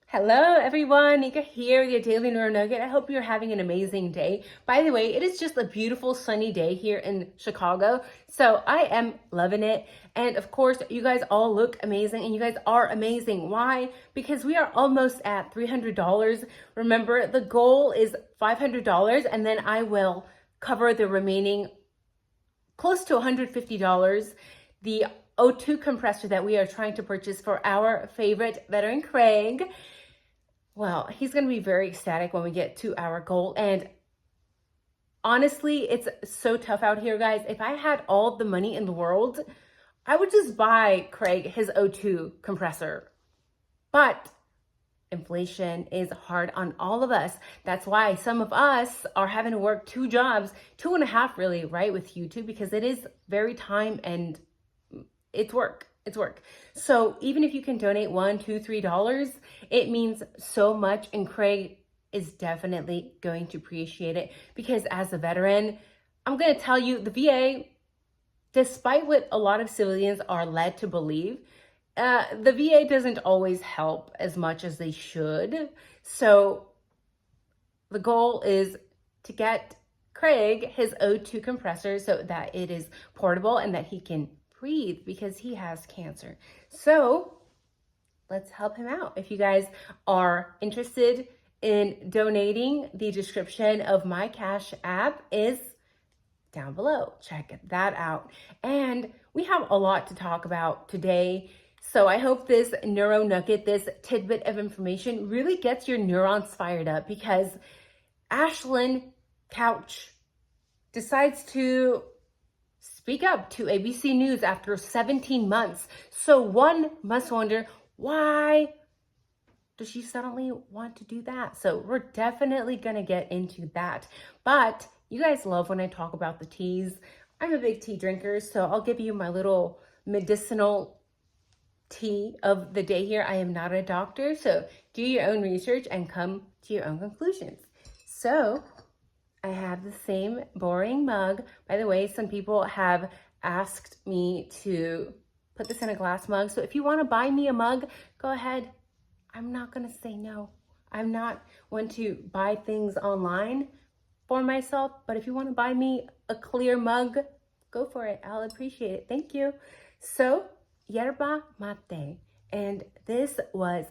Hello everyone, Nika here with your Daily Neuro Nugget. I hope you're having an amazing day. By the way, it is just a beautiful sunny day here in Chicago, so I am loving it. And of course, you guys all look amazing and you guys are amazing. Why? Because we are almost at $300. Remember, the goal is $500 and then I will cover the remaining close to $150. The O2 compressor that we are trying to purchase for our favorite veteran, Craig. Well, he's going to be very ecstatic when we get to our goal. And honestly, it's so tough out here, guys. If I had all the money in the world, I would just buy Craig his O2 compressor. But inflation is hard on all of us. That's why some of us are having to work 2 jobs, 2.5 really, right, with YouTube, because it is very time and it's work. It's work. So even if you can donate $1, $2, $3, it means so much. And Craig is definitely going to appreciate it because as a veteran, I'm going to tell you the VA, despite what a lot of civilians are led to believe, the VA doesn't always help as much as they should. So the goal is to get Craig his O2 compressor so that it is portable and that he can breathe because he has cancer. So let's help him out. If you guys are interested in donating, the description of my Cash App is down below. Check that out. And we have a lot to talk about today. So I hope this neuro nugget, this tidbit of information really gets your neurons fired up because Ashlyn Couch decides to speak up to ABC News after 17 months. So one must wonder, why does she suddenly want to do that? So we're definitely going to get into that. But you guys love when I talk about the teas. I'm a big tea drinker, so I'll give you my little medicinal tea of the day here. I am not a doctor, so do your own research and come to your own conclusions. So I have the same boring mug. By the way, some people have asked me to put this in a glass mug. So if you want to buy me a mug, go ahead. I'm not going to say no. I'm not one to buy things online for myself. But if you want to buy me a clear mug, go for it. I'll appreciate it. Thank you. So, yerba mate. And this was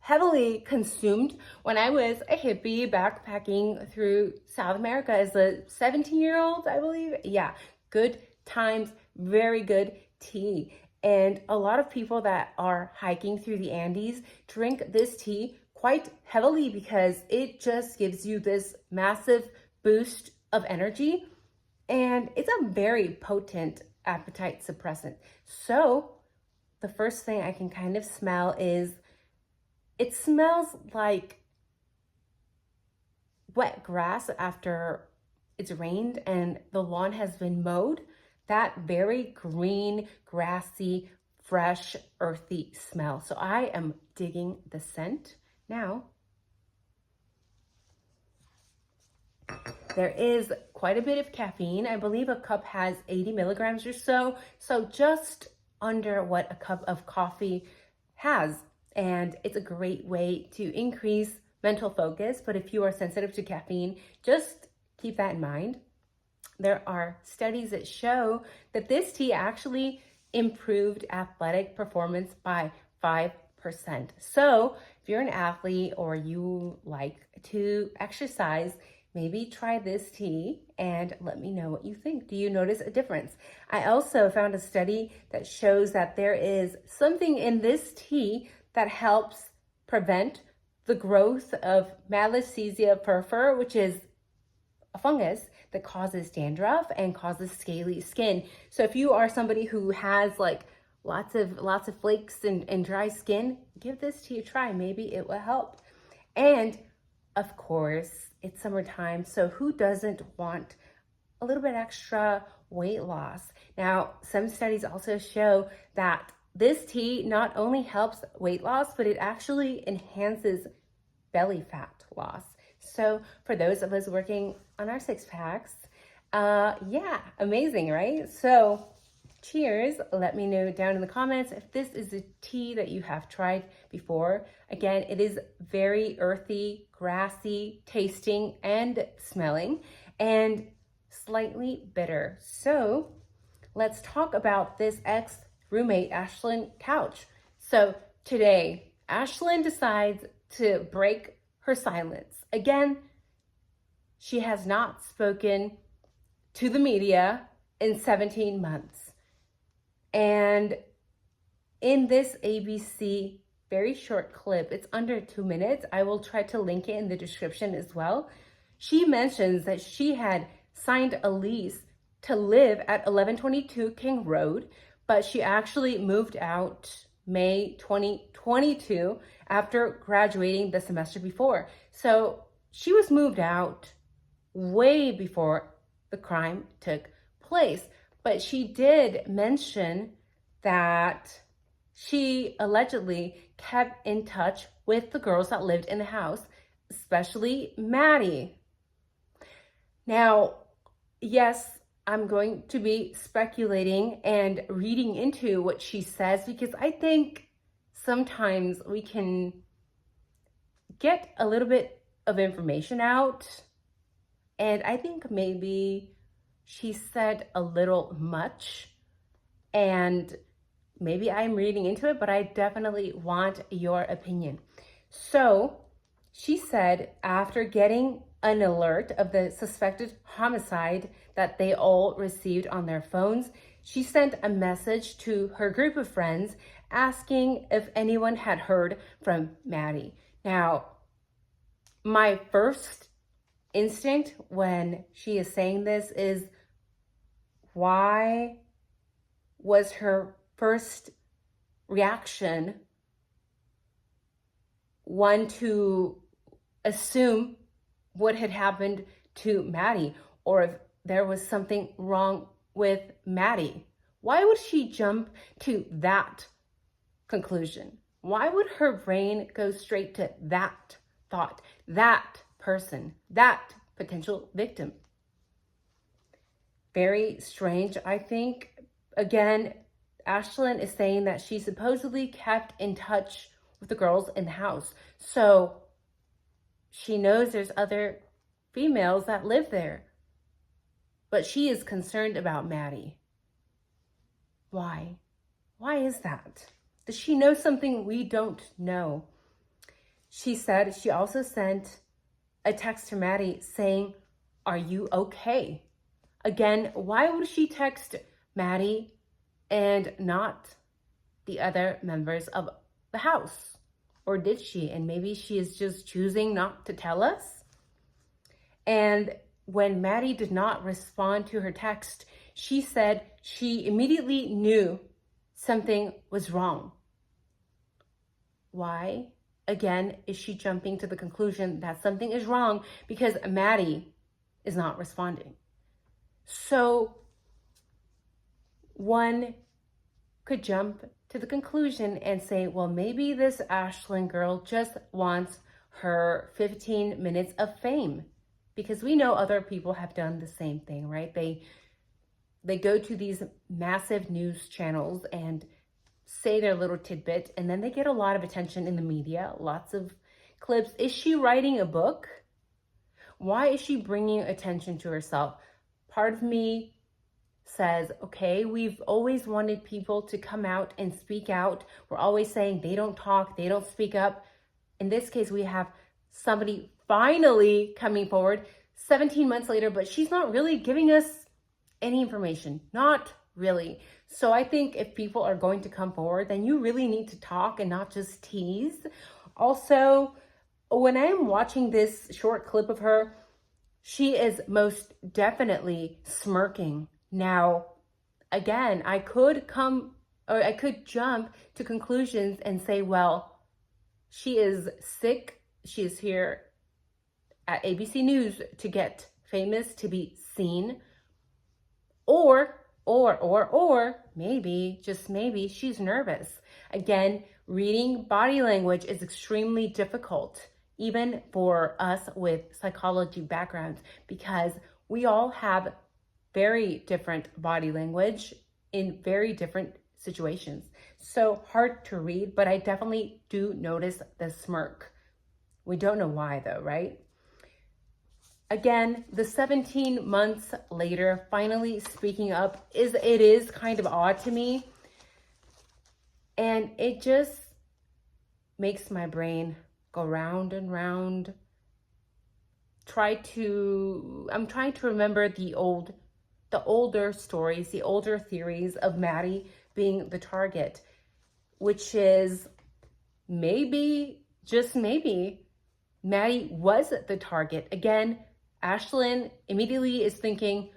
heavily consumed when I was a hippie backpacking through South America as a 17-year-old, I believe. Yeah, good times, very good tea. And a lot of people that are hiking through the Andes drink this tea quite heavily because it just gives you this massive boost of energy. And it's a very potent appetite suppressant. So the first thing I can kind of smell is it smells like wet grass after it's rained and the lawn has been mowed. That very green, grassy, fresh, earthy smell. So I am digging the scent. Now, there is quite a bit of caffeine. I believe a cup has 80 milligrams or so. So just under what a cup of coffee has. And it's a great way to increase mental focus. But if you are sensitive to caffeine, just keep that in mind. There are studies that show that this tea actually improved athletic performance by 5%. So if you're an athlete or you like to exercise, maybe try this tea and let me know what you think. Do you notice a difference? I also found a study that shows that there is something in this tea that helps prevent the growth of Malassezia furfur, which is a fungus that causes dandruff and causes scaly skin. So if you are somebody who has like lots of flakes and dry skin, give this tea a try. Maybe it will help. And of course, it's summertime, so who doesn't want a little bit extra weight loss? Now, some studies also show that this tea not only helps weight loss, but it actually enhances belly fat loss. So for those of us working on our 6-packs, yeah, amazing, right? So Cheers. Let me know down in the comments if this is a tea that you have tried before. Again, it is very earthy, grassy tasting and smelling, and slightly bitter. So let's talk about this ex-roommate, Ashlyn Couch. So today, Ashlyn decides to break her silence. Again, she has not spoken to the media in 17 months. And in this ABC very short clip, it's under 2 minutes. I will try to link it in the description as well. She mentions that she had signed a lease to live at 1122 King Road, but she actually moved out May 2022 after graduating the semester before. So she was moved out way before the crime took place. But she did mention that she allegedly kept in touch with the girls that lived in the house, especially Maddie. Now, yes, I'm going to be speculating and reading into what she says because I think sometimes we can get a little bit of information out, and I think maybe she said a little much, and maybe I'm reading into it, but I definitely want your opinion. So she said after getting an alert of the suspected homicide that they all received on their phones, she sent a message to her group of friends asking if anyone had heard from Maddie. Now, my first instinct when she is saying this is, why was her first reaction one to assume what had happened to Maddie, or if there was something wrong with Maddie? Why would she jump to that conclusion? Why would her brain go straight to that thought, that person, that potential victim? Very strange, I think. Again, Ashlyn is saying that she supposedly kept in touch with the girls in the house. So she knows there's other females that live there. But she is concerned about Maddie. Why? Why is that? Does she know something we don't know? She said she also sent a text to Maddie saying, "Are you okay?" Again, why would she text Maddie and not the other members of the house? Or did she? And maybe she is just choosing not to tell us. And when Maddie did not respond to her text, she said she immediately knew something was wrong. Why, again, is she jumping to the conclusion that something is wrong because Maddie is not responding? So one could jump to the conclusion and say, well, maybe this Ashlyn girl just wants her 15 minutes of fame, because we know other people have done the same thing, right? They go to these massive news channels and say their little tidbit, and then they get a lot of attention in the media, lots of clips. Is she writing a book? Why is she bringing attention to herself? Part of me says, okay, we've always wanted people to come out and speak out. We're always saying they don't talk, they don't speak up. In this case, we have somebody finally coming forward 17 months later, but she's not really giving us any information, not really. So I think if people are going to come forward, then you really need to talk and not just tease. Also, when I'm watching this short clip of her, she is most definitely smirking. Now, again, I could jump to conclusions and say, well, she is sick. She is here at ABC News to get famous, to be seen. Or maybe, just maybe, she's nervous. Again, reading body language is extremely difficult, even for us with psychology backgrounds, because we all have very different body language. in very different situations. So hard to read, but I definitely do notice the smirk. We don't know why though, right? Again, the 17 months later, finally speaking up is kind of odd to me. And it just makes my brain go round and round. I'm trying to remember the older stories, the older theories of Maddie being the target, which is maybe, just maybe, Maddie was the target. Again, Ashlyn immediately is thinking,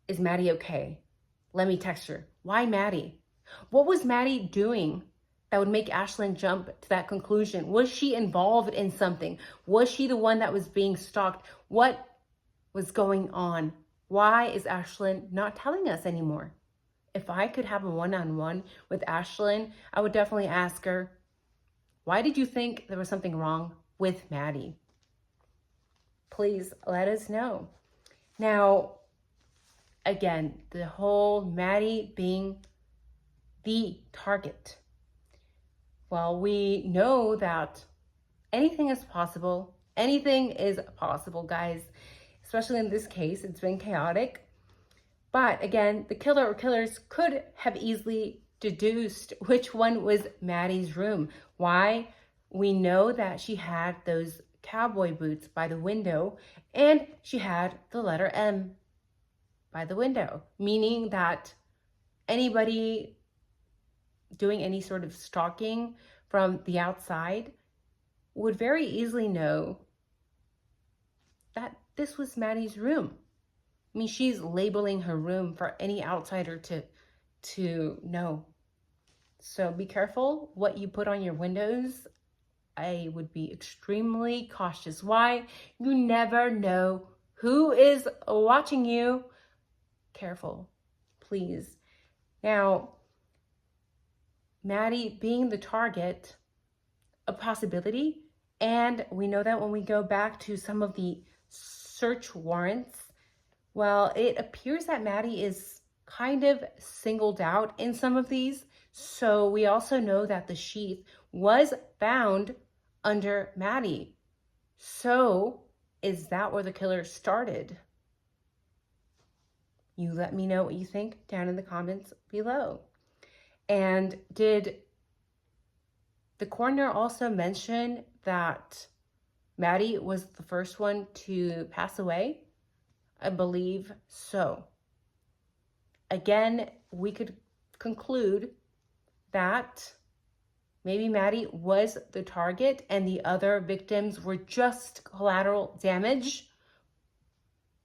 is Maddie okay? Let me text her. Why Maddie? What was Maddie doing that would make Ashlyn jump to that conclusion? Was she involved in something? Was she the one that was being stalked? What was going on? Why is Ashlyn not telling us anymore? If I could have a one-on-one with Ashlyn, I would definitely ask her, why did you think there was something wrong with Maddie? Please let us know. Now, again, the whole Maddie being the target. Well, we know that anything is possible. Anything is possible, guys. Especially in this case, it's been chaotic. But again, the killer or killers could have easily deduced which one was Maddie's room. Why? We know that she had those cowboy boots by the window, and she had the letter M by the window, meaning that anybody doing any sort of stalking from the outside would very easily know that this was Maddie's room. I mean, she's labeling her room for any outsider to know. So be careful what you put on your windows. I would be extremely cautious. Why? You never know who is watching you. Careful, please. Now, Maddie being the target, a possibility, and we know that when we go back to some of the search warrants, well, it appears that Maddie is kind of singled out in some of these. So we also know that the sheath was found under Maddie. So is that where the killer started? You let me know what you think down in the comments below. And did the coroner also mention that Maddie was the first one to pass away? I believe so. Again, we could conclude that maybe Maddie was the target and the other victims were just collateral damage.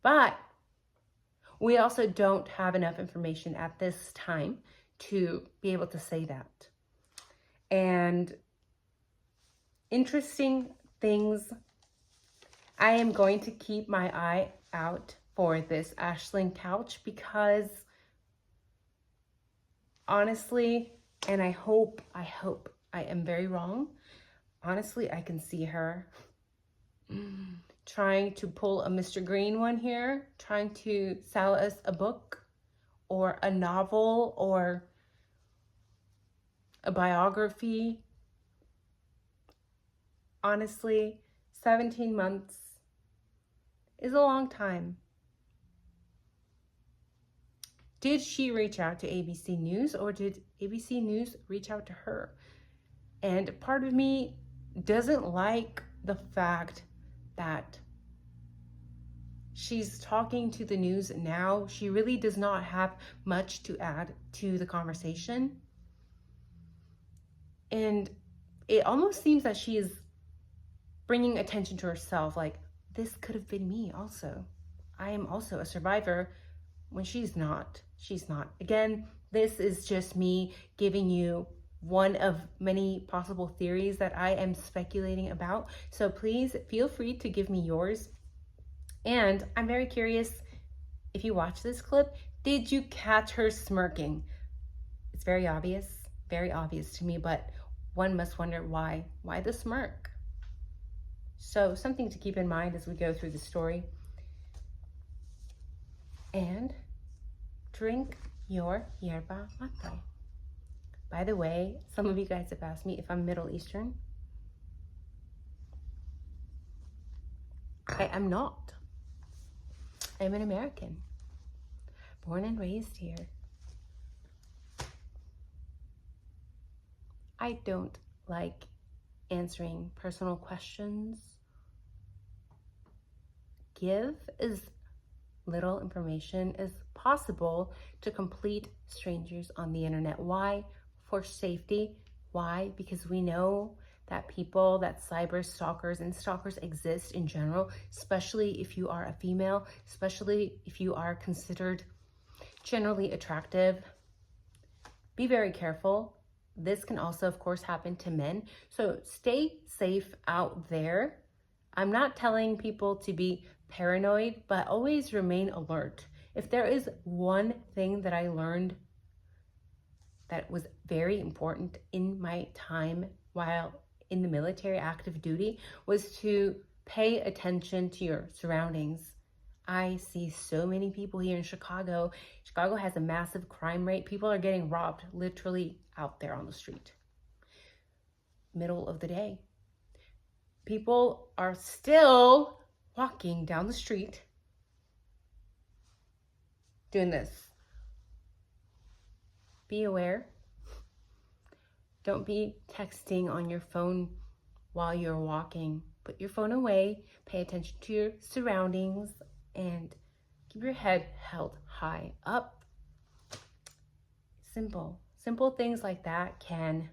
But we also don't have enough information at this time to be able to say that. And interesting things, I am going to keep my eye out for this Ashlyn couch because honestly, and I hope I am very wrong. Honestly, I can see her trying to pull a Mr. Green one here, trying to sell us a book or a novel or a biography. Honestly, 17 months is a long time. Did she reach out to ABC News or did ABC News reach out to her? And part of me doesn't like the fact that she's talking to the news now. She really does not have much to add to the conversation. And it almost seems that she is bringing attention to herself, like, this could have been me also. I am also a survivor, when she's not. She's not. Again, this is just me giving you one of many possible theories that I am speculating about. So please feel free to give me yours. And I'm very curious, if you watch this clip, did you catch her smirking? It's very obvious to me, but one must wonder why. Why the smirk? So something to keep in mind as we go through the story. And drink your yerba mate. By the way, some of you guys have asked me if I'm Middle Eastern. I am not. I'm an American, born and raised here. I don't like answering personal questions. Give as little information as possible to complete strangers on the internet. Why? For safety. Why? Because we know that people, that cyber stalkers and stalkers exist in general, especially if you are a female, especially if you are considered generally attractive. Be very careful. This can also, of course, happen to men. So stay safe out there. I'm not telling people to be paranoid, but always remain alert. If there is one thing that I learned that was very important in my time while in the military active duty, was to pay attention to your surroundings. I see so many people here in Chicago. Chicago has a massive crime rate. People are getting robbed literally out there on the street. Middle of the day. People are still walking down the street doing this. Be aware. Don't be texting on your phone while you're walking. Put your phone away, pay attention to your surroundings, and keep your head held high up. Simple things like that can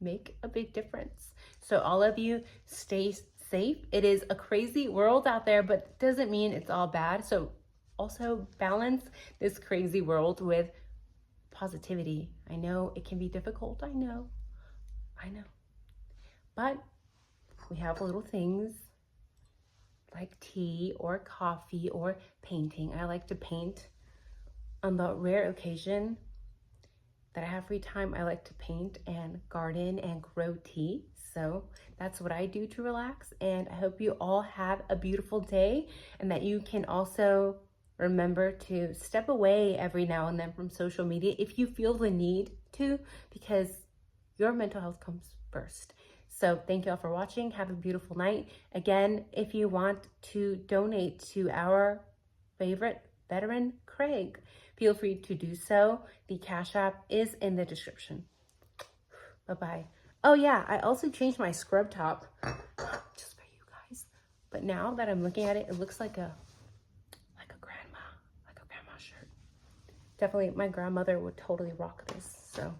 make a big difference. So all of you, stay safe. It is a crazy world out there, but it doesn't mean it's all bad. So also balance this crazy world with positivity. I know it can be difficult. I know. But we have little things like tea or coffee or painting. I like to paint. On the rare occasion that I have free time, I like to paint and garden and grow tea. So that's what I do to relax. And I hope you all have a beautiful day, and that you can also remember to step away every now and then from social media if you feel the need to, because your mental health comes first. So thank you all for watching. Have a beautiful night. Again, if you want to donate to our favorite veteran, Craig, feel free to do so. The Cash App is in the description. Bye-bye. Oh yeah, I also changed my scrub top just for you guys. But now that I'm looking at it, it looks like a grandma shirt. Definitely my grandmother would totally rock this. So